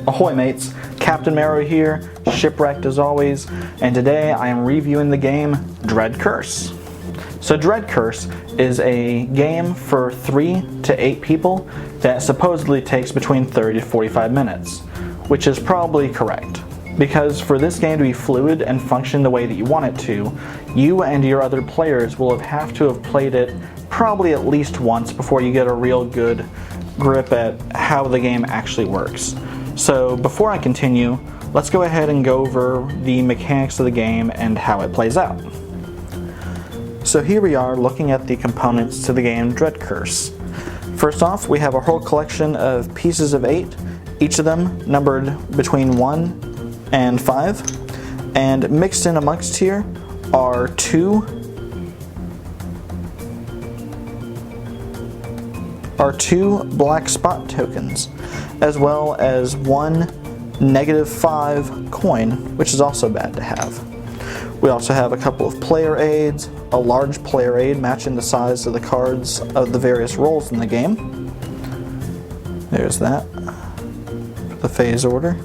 Ahoy mates, Captain Marrow here, Shipwrecked as always, and today I am reviewing the game Dread Curse. So Dread Curse is a game for 3 to 8 people that supposedly takes between 30 to 45 minutes, which is probably correct. Because for this game to be fluid and function the way that you want it to, you and your other players will have to have played it probably at least once before you get a real good grip at how the game actually works. So before I continue, let's go ahead and go over the mechanics of the game and how it plays out. So here we are looking at the components to the game Dread Curse. First off, we have a whole collection of pieces of 8, each of them numbered between 1 and 5, and mixed in amongst here are two black spot tokens, as well as one -5 coin, which is also bad to have. We also have a couple of player aids, a large player aid matching the size of the cards of the various roles in the game. There's that, the phase order.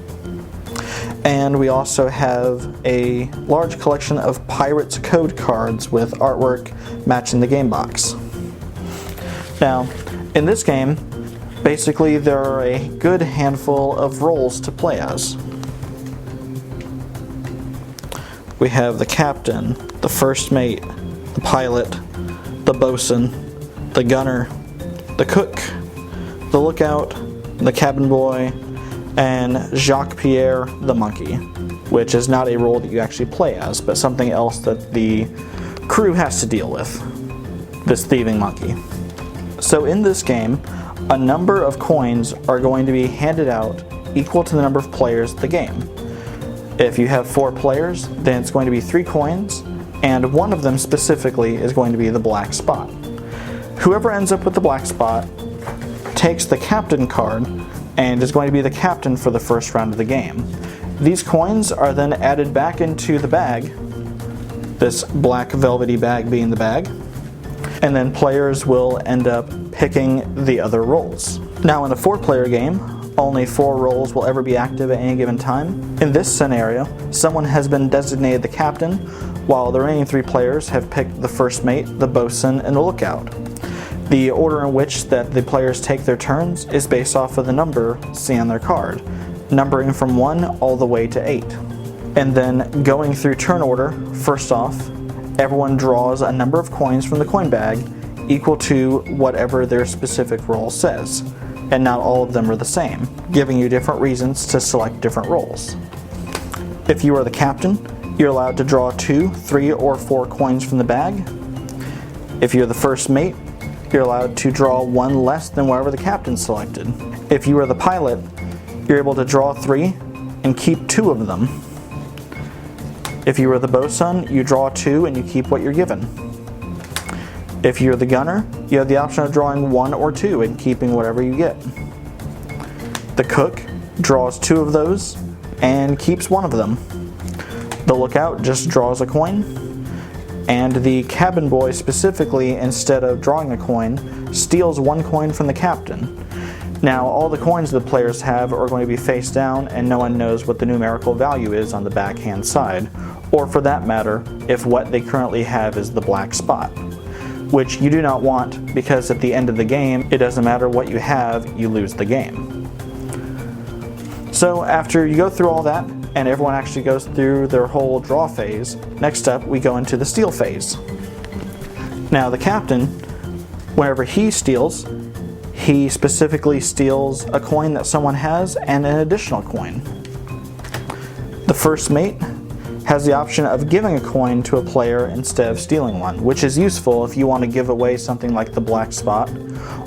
And we also have a large collection of Pirates code cards with artwork matching the game box. Now, in this game, basically there are a good handful of roles to play as. We have the captain, the first mate, the pilot, the bosun, the gunner, the cook, the lookout, the cabin boy, and Jacques-Pierre the monkey, which is not a role that you actually play as, but something else that the crew has to deal with, this thieving monkey. So in this game, a number of coins are going to be handed out equal to the number of players of the game. If you have 4 players, then it's going to be 3 coins, and one of them specifically is going to be the black spot. Whoever ends up with the black spot takes the captain card and is going to be the captain for the first round of the game. These coins are then added back into the bag, this black velvety bag being the bag, and then players will end up picking the other roles. Now in a 4-player game, only 4 roles will ever be active at any given time. In this scenario, someone has been designated the captain, while the remaining 3 players have picked the first mate, the bosun, and the lookout. The order in which that the players take their turns is based off of the number seen on their card, numbering from 1 all the way to 8. And then going through turn order, first off, everyone draws a number of coins from the coin bag equal to whatever their specific role says, and not all of them are the same, giving you different reasons to select different roles. If you are the captain, you're allowed to draw 2, 3, or 4 coins from the bag. If you're the first mate, you're allowed to draw 1 less than whatever the captain selected. If you are the pilot, you're able to draw 3 and keep 2 of them. If you are the bosun, you draw 2 and you keep what you're given. If you're the gunner, you have the option of drawing 1 or 2 and keeping whatever you get. The cook draws 2 of those and keeps 1 of them. The lookout just draws a coin. And the cabin boy specifically, instead of drawing a coin, steals 1 coin from the captain. Now all the coins the players have are going to be face down, and no one knows what the numerical value is on the backhand side, or for that matter, if what they currently have is the black spot, which you do not want, because at the end of the game, it doesn't matter what you have, you lose the game. So after you go through all that, and everyone actually goes through their whole draw phase, next up we go into the steal phase. Now the captain, whenever he steals, he specifically steals a coin that someone has and an additional coin. The first mate has the option of giving a coin to a player instead of stealing one, which is useful if you want to give away something like the black spot,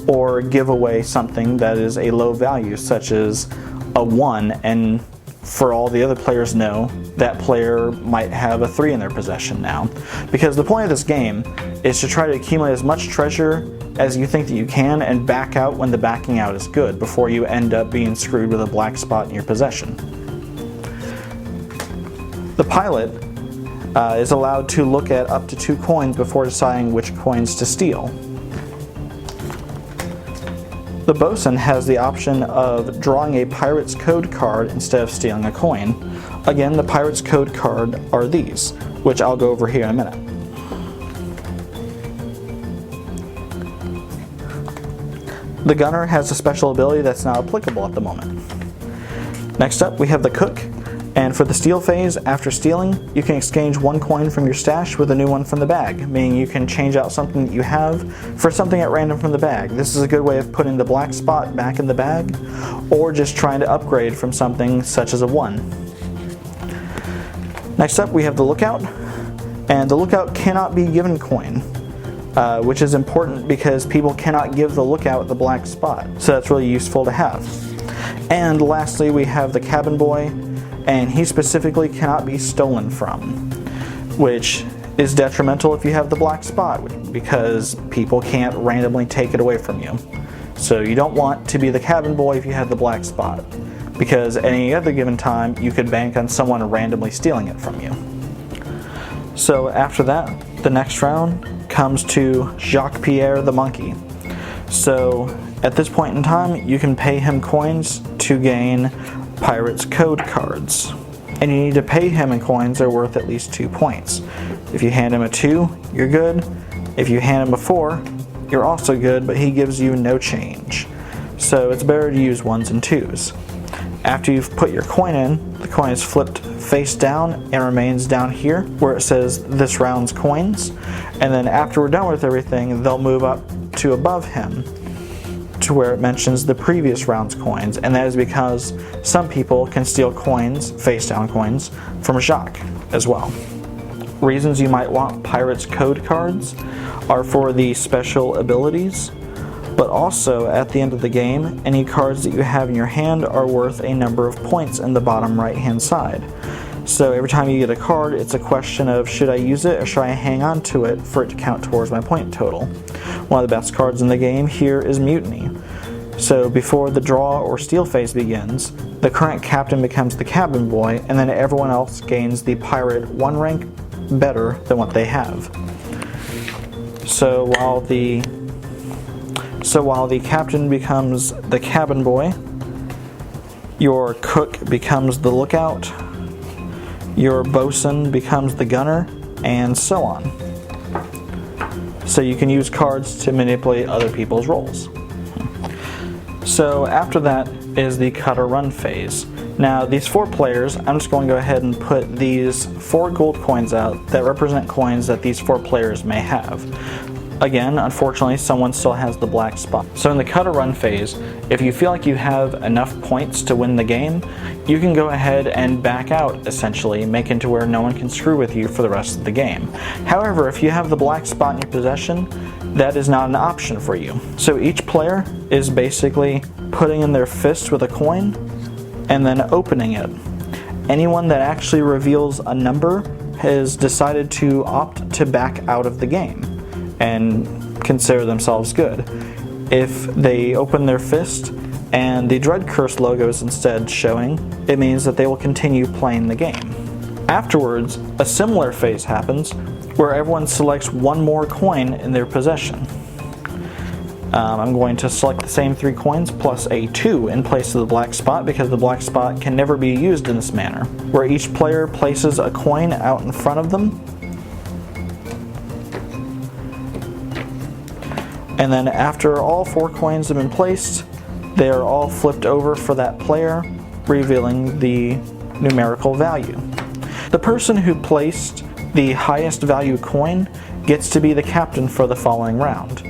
or give away something that is a low value, such as a 1, and for all the other players know, that player might have a 3 in their possession now. Because the point of this game is to try to accumulate as much treasure as you think that you can and back out when the backing out is good, before you end up being screwed with a black spot in your possession. The pilot is allowed to look at up to 2 coins before deciding which coins to steal. The bosun has the option of drawing a pirate's code card instead of stealing a coin. Again, the pirate's code card are these, which I'll go over here in a minute. The gunner has a special ability that's not applicable at the moment. Next up, we have the cook, and for the steal phase, after stealing, you can exchange one coin from your stash with a new one from the bag, meaning you can change out something that you have for something at random from the bag. This is a good way of putting the black spot back in the bag, or just trying to upgrade from something such as a 1. Next up, we have the lookout, and the lookout cannot be given coin, which is important because people cannot give the lookout the black spot, so that's really useful to have. And lastly, we have the cabin boy, and he specifically cannot be stolen from, which is detrimental if you have the black spot, because people can't randomly take it away from you. So you don't want to be the cabin boy if you have the black spot, because at any other given time you could bank on someone randomly stealing it from you. So after that, the next round comes to Jacques-Pierre the monkey. So at this point in time, you can pay him coins to gain pirate's code cards. And you need to pay him in coins that are worth at least 2 points. If you hand him a 2, you're good. If you hand him a 4, you're also good, but he gives you no change. So it's better to use 1s and 2s. After you've put your coin in, the coin is flipped face down and remains down here where it says this round's coins. And then after we're done with everything, they'll move up to above him to where it mentions the previous round's coins, and that is because some people can steal coins, face down coins, from Jacques as well. Reasons you might want pirate's code cards are for the special abilities, but also at the end of the game, any cards that you have in your hand are worth a number of points in the bottom right hand side. So every time you get a card, it's a question of should I use it or should I hang on to it for it to count towards my point total. One of the best cards in the game here is Mutiny. So before the draw or steal phase begins, the current captain becomes the cabin boy, and then everyone else gains the pirate 1 rank better than what they have. So while the captain becomes the cabin boy, your cook becomes the lookout, your bosun becomes the gunner, and so on. So you can use cards to manipulate other people's roles. So after that is the cut or run phase. Now these 4 players, I'm just going to go ahead and put these 4 gold coins out that represent coins that these 4 players may have. Again, unfortunately, someone still has the black spot. So in the cut or run phase, if you feel like you have enough points to win the game, you can go ahead and back out, essentially, making it to where no one can screw with you for the rest of the game. However, if you have the black spot in your possession, that is not an option for you. So each player is basically putting in their fist with a coin and then opening it. Anyone that actually reveals a number has decided to opt to back out of the game and consider themselves good. If they open their fist and the Dread Curse logo is instead showing, it means that they will continue playing the game. Afterwards, a similar phase happens where everyone selects 1 more coin in their possession. I'm going to select the same 3 coins plus a 2 in place of the black spot, because the black spot can never be used in this manner, where each player places a coin out in front of them. And then after all 4 coins have been placed, they are all flipped over for that player, revealing the numerical value. The person who placed the highest value coin gets to be the captain for the following round.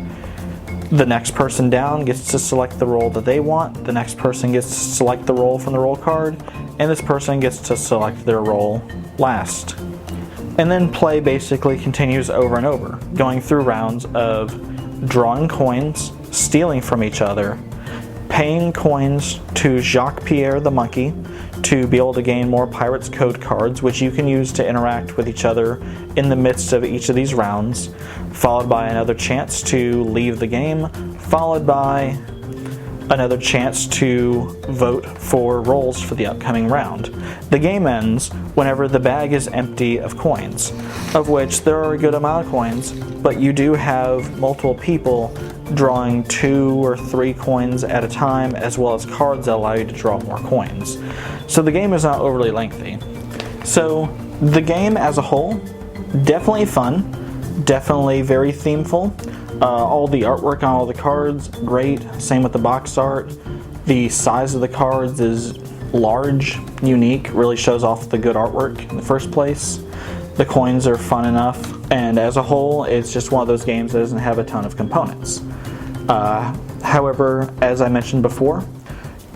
The next person down gets to select the role that they want, the next person gets to select the role from the roll card, and this person gets to select their role last. And then play basically continues over and over, going through rounds of drawing coins, stealing from each other, paying coins to Jacques-Pierre the monkey to be able to gain more pirate's code cards, which you can use to interact with each other in the midst of each of these rounds, followed by another chance to leave the game, followed by another chance to vote for roles for the upcoming round. The game ends whenever the bag is empty of coins, of which there are a good amount of coins, but you do have multiple people drawing 2 or 3 coins at a time, as well as cards that allow you to draw more coins. So the game is not overly lengthy. So the game as a whole, definitely fun, definitely very themeful. All the artwork on all the cards, great. Same with the box art. The size of the cards is large, unique, really shows off the good artwork in the first place. The coins are fun enough, and as a whole, it's just one of those games that doesn't have a ton of components. However, as I mentioned before,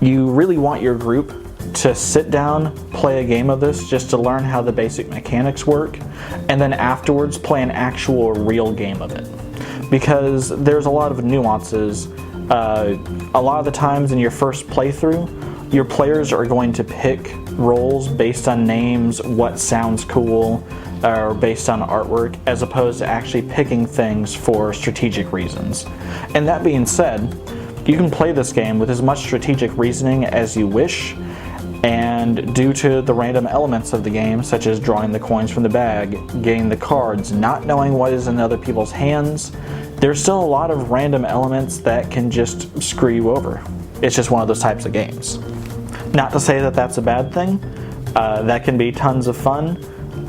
you really want your group to sit down, play a game of this just to learn how the basic mechanics work, and then afterwards play an actual real game of it. Because there's a lot of nuances. A lot of the times in your first playthrough, your players are going to pick roles based on names, what sounds cool, or based on artwork, as opposed to actually picking things for strategic reasons. And that being said, you can play this game with as much strategic reasoning as you wish, and due to the random elements of the game, such as drawing the coins from the bag, getting the cards, not knowing what is in other people's hands, there's still a lot of random elements that can just screw you over. It's just one of those types of games. Not to say that that's a bad thing. That can be tons of fun.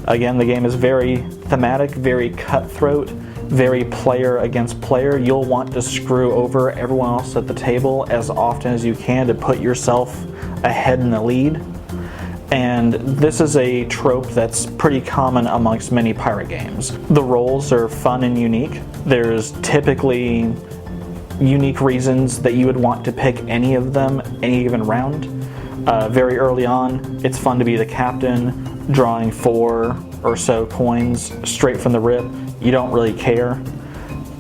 Again, the game is very thematic, very cutthroat, very player against player. You'll want to screw over everyone else at the table as often as you can to put yourself ahead in the lead. And this is a trope that's pretty common amongst many pirate games. The roles are fun and unique. There's typically unique reasons that you would want to pick any of them any given round. Very early on, it's fun to be the captain, drawing 4 or so coins straight from the rip. You don't really care.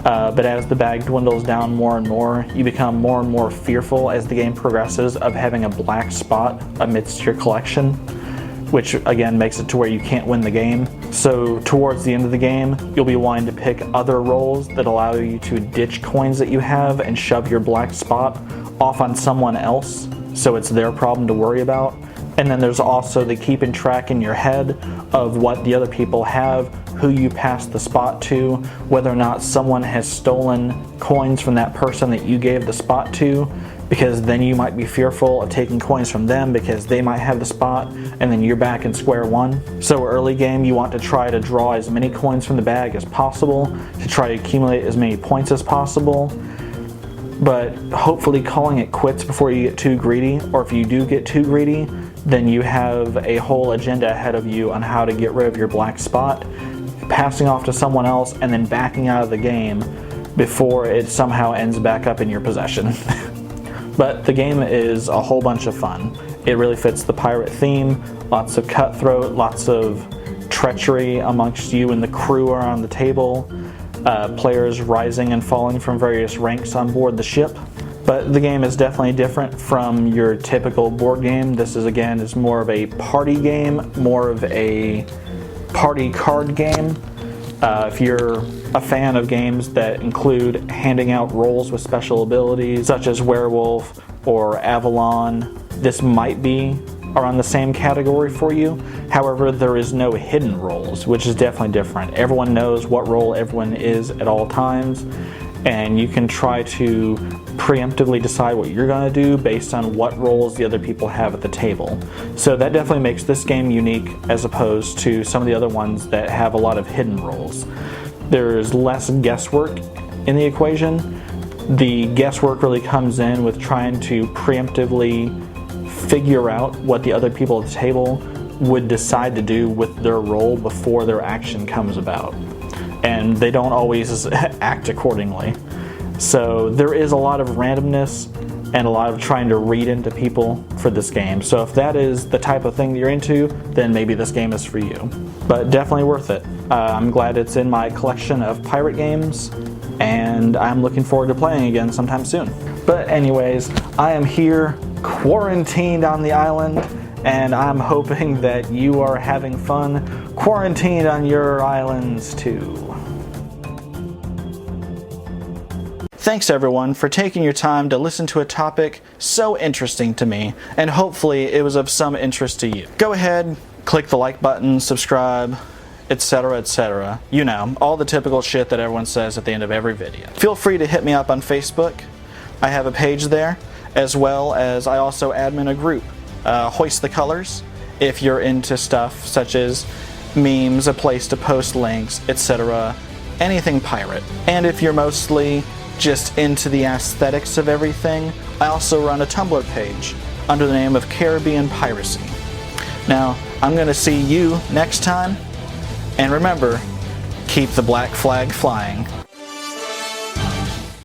But as the bag dwindles down more and more, you become more and more fearful as the game progresses of having a black spot amidst your collection, which again makes it to where you can't win the game. So towards the end of the game, you'll be wanting to pick other roles that allow you to ditch coins that you have and shove your black spot off on someone else, so it's their problem to worry about. And then there's also the keeping track in your head of what the other people have, who you pass the spot to, whether or not someone has stolen coins from that person that you gave the spot to, because then you might be fearful of taking coins from them because they might have the spot, and then you're back in square one. So early game, you want to try to draw as many coins from the bag as possible to try to accumulate as many points as possible. But hopefully calling it quits before you get too greedy, or if you do get too greedy, then you have a whole agenda ahead of you on how to get rid of your black spot, passing off to someone else, and then backing out of the game before it somehow ends back up in your possession. But the game is a whole bunch of fun. It really fits the pirate theme, lots of cutthroat, lots of treachery amongst you and the crew around the table, players rising and falling from various ranks on board the ship. But the game is definitely different from your typical board game. This is more of a party game, more of a party card game. If you're a fan of games that include handing out roles with special abilities, such as Werewolf or Avalon, this might be around the same category for you. However, there is no hidden roles, which is definitely different. Everyone knows what role everyone is at all times, and you can try to preemptively decide what you're going to do based on what roles the other people have at the table. So that definitely makes this game unique as opposed to some of the other ones that have a lot of hidden roles. There's less guesswork in the equation. The guesswork really comes in with trying to preemptively figure out what the other people at the table would decide to do with their role before their action comes about. And they don't always act accordingly. So there is a lot of randomness and a lot of trying to read into people for this game. So if that is the type of thing that you're into, then maybe this game is for you. But definitely worth it. I'm glad it's in my collection of pirate games, and I'm looking forward to playing again sometime soon. But anyways, I am here quarantined on the island, and I'm hoping that you are having fun quarantined on your islands too. Thanks everyone for taking your time to listen to a topic so interesting to me, and hopefully it was of some interest to you. Go ahead, click the like button, subscribe, etc., etc. You know, all the typical shit that everyone says at the end of every video. Feel free to hit me up on Facebook. I have a page there, as well as I also admin a group, Hoist the Colors, if you're into stuff such as memes, a place to post links, etc., anything pirate. And if you're mostly just into the aesthetics of everything, I also run a Tumblr page under the name of Caribbean Piracy. Now, I'm going to see you next time, and remember, keep the black flag flying.